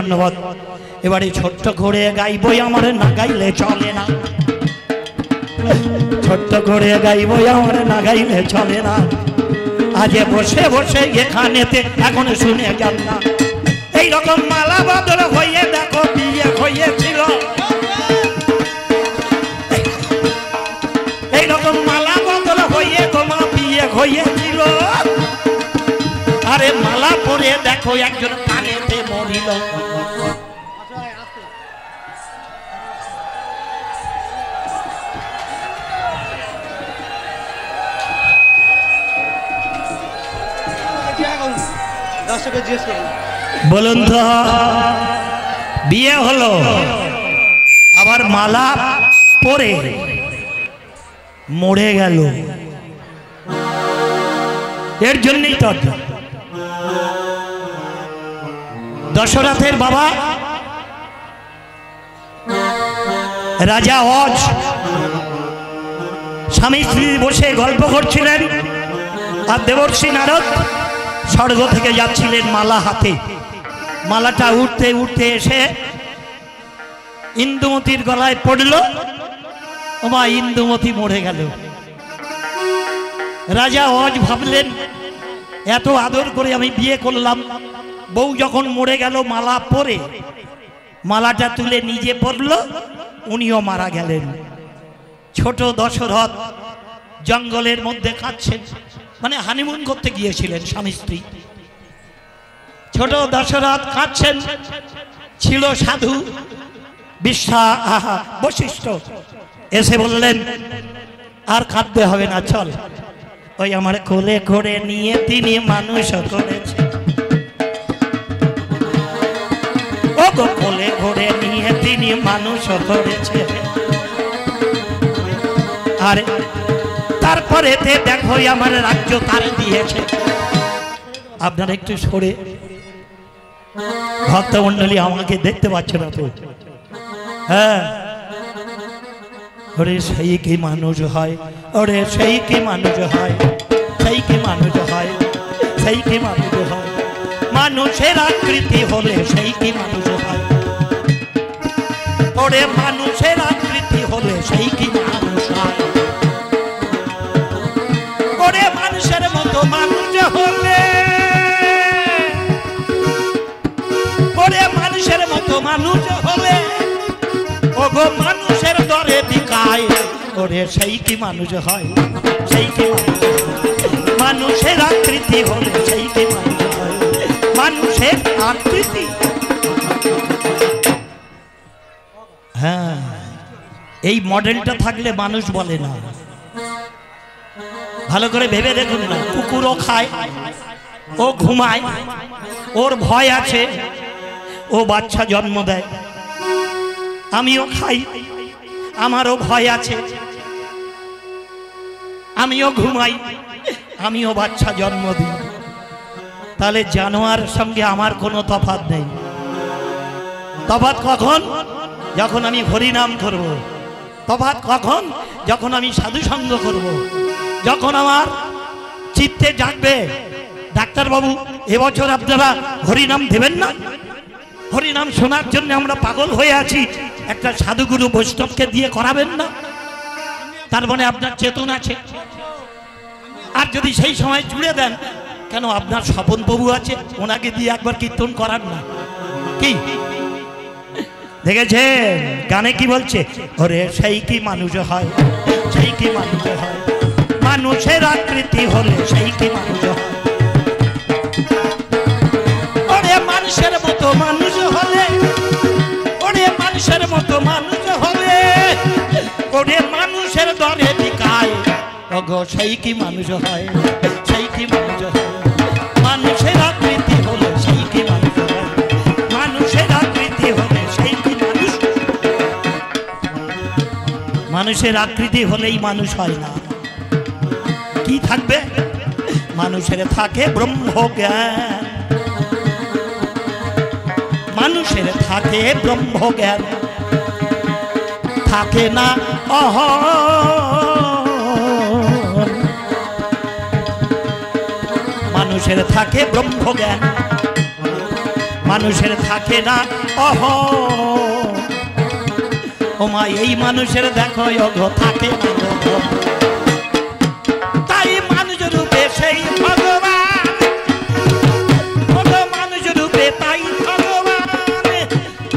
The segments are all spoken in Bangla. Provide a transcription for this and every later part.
ধন্যবাদ। এবারে ছোট্ট করে গাইবই, আমার না গাইলে চলে না। ছোট্ট করে গাইবই, আমার না গাইলে চলে না। আজ বসে বসে এখানেতে এখন শুনে গেল না। এইরকম মালা বদল হয়ে দেখো বিয়ে হয়েছিল। এইরকম মালা বদল হয়ে তোমার বিয়ে হয়েছিল। আরে মালা পরে দেখো একজন কানেতে মরিল। বলুন তো, বিয়ে হলো আবার মালা পরে মরে গেল। এর জন্যই তো দশরথের বাবা রাজা অজ স্বামী স্ত্রী বসে গল্প করছিলেন, আর দেবর্ষি নারদ স্বর্গ থেকে যাচ্ছিলেন মালা হাতে। মালাটা উঠতে উঠতে এসে ইন্দুমতির গলায় পড়ল। ওমা, ইন্দুমতি মরে গেল। রাজা অজ ভাবলেন, এত আদর করে আমি বিয়ে করলাম, বউ যখন মরে গেল মালা পরে, মালাটা তুলে নিজে পড়ল, উনিও মারা গেলেন। ছোট দশরথ জঙ্গলের মধ্যে খাচ্ছেন, মানে হানিমুন করতে গিয়েছিলেন স্বামী স্ত্রী। ছোট দশরথ খাচ্ছেন, ছিল সাধু বশিষ্ঠ এসে বললেন, আর খাদ্য হবে না, চল। ওই আমার কোলে করে নিয়ে তিনি মানুষ করেছে। ও গো, কোলে করে নিয়ে তিনি মানুষ করেছে। আর তারপরে দেখো আমার রাজ্য তার দিয়েছে। আপনারা একটু সরে, ভক্তমণ্ডলী আমাকে দেখতে পাচ্ছে না তো? হ্যাঁ, ওরে সেই কি মানুষ হয়, ওরে সেই কি মানুষ হয়, সেই কি মানুষ হয়, সেই কি মানুষ হয়। মানুষের আকৃতি হলে সেই কি মানুষ হয়, ওরে মানুষের আকৃতি হলে সেই কি মানুষ হয়। ওরে মানুষের মতো মানুষ হলে, ওরে মানুষের মতো মানুষ হলে, ওগো মানুষের দরে বিকায়, ওরে সেই কি মানুষ হয়, সেই কি মানুষ হয়। মানুষের আকৃতি হলে সেই কি মানুষ হয়, মানুষের আকৃতি। হ্যাঁ, এই মডেলটা থাকলে মানুষ বলে না। ভালো করে ভেবে দেখুন না, কুকুরও খায়, ও ঘুমায়, ওর ভয় আছে, ও বাচ্চা জন্ম দেয়। আমিও খাই, আমারও ভয় আছে, আমিও ঘুমাই, আমিও বাচ্চা জন্ম দিই। তাহলে জানোয়ারের সঙ্গে আমার কোনো তফাৎ নেই। তফাৎ কখন? যখন আমি হরিনাম করব। তফাৎ কখন? যখন আমি সাধুসঙ্গ করব। যখন আমার চিত্তে জাগবে, ডাক্তারবাবু এবছর আপনারা হরিনাম দেবেন না, হরিনাম শোনার জন্য আমরা পাগল হয়ে আছি, একটা সাধুগুরু বৈষ্ণবকে দিয়ে করাবেন না? তার মানে আপনার চেতন আছে। আর যদি সেই সময় জুড়ে দেন, কেন আপনার স্বপন প্রভু আছে, ওনাকে দিয়ে একবার কীর্তন করান না? কি দেখেছেন গানে কি বলছে? ওরে সেই কি মানুষ হয়, সেই কি মানুষ হয়, মানুষের আকৃতি হলে সেই কি মানুষ হয়। ওরে মানুষের মতো মানুষ হলে, ওরে মানুষের মতো মানুষ হলে, ওরে মানুষের দরে বিকায়, ওগো সেই কি মানুষ হয়, সেই কি মানুষ হয়। মানুষের আকৃতি হলে সেই কি মানুষ হয়, মানুষের আকৃতি হলে সেই কি মানুষ। মানুষের আকৃতি হলেই মানুষ হয় না। কি থাকবে? মানুষের থাকে ব্রহ্মজ্ঞান, মানুষের থাকে ব্রহ্মজ্ঞান, থাকে না অহং। মানুষের থাকে ব্রহ্মজ্ঞান, মানুষের থাকে না অহ ও মা এই মানুষের দেখো অগো থাকে না গো। তাই মানুষ রূপে সেই ভগবান ওগো মানুষ রূপে তাই ভগবান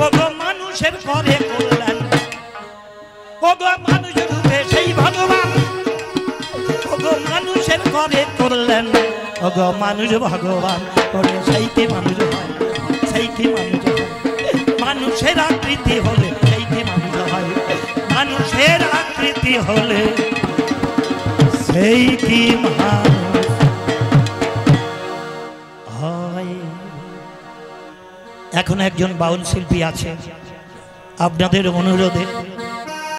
ওগো মানুষের করে করলেন ওগো মানুষ রূপে সেই ভগবান ওগো মানুষের করে করলেন ওগো মানুষ ভগবান করে সেইটি মানুষ হয় সেইটি মানুষ হয় মানুষের আকৃতি হলে সেইটি মানুষ হয় মানুষের আকৃতি হলে সেইটি মানুষ হয়। এখন একজন বাউল শিল্পী আছে আপনাদের অনুরোধে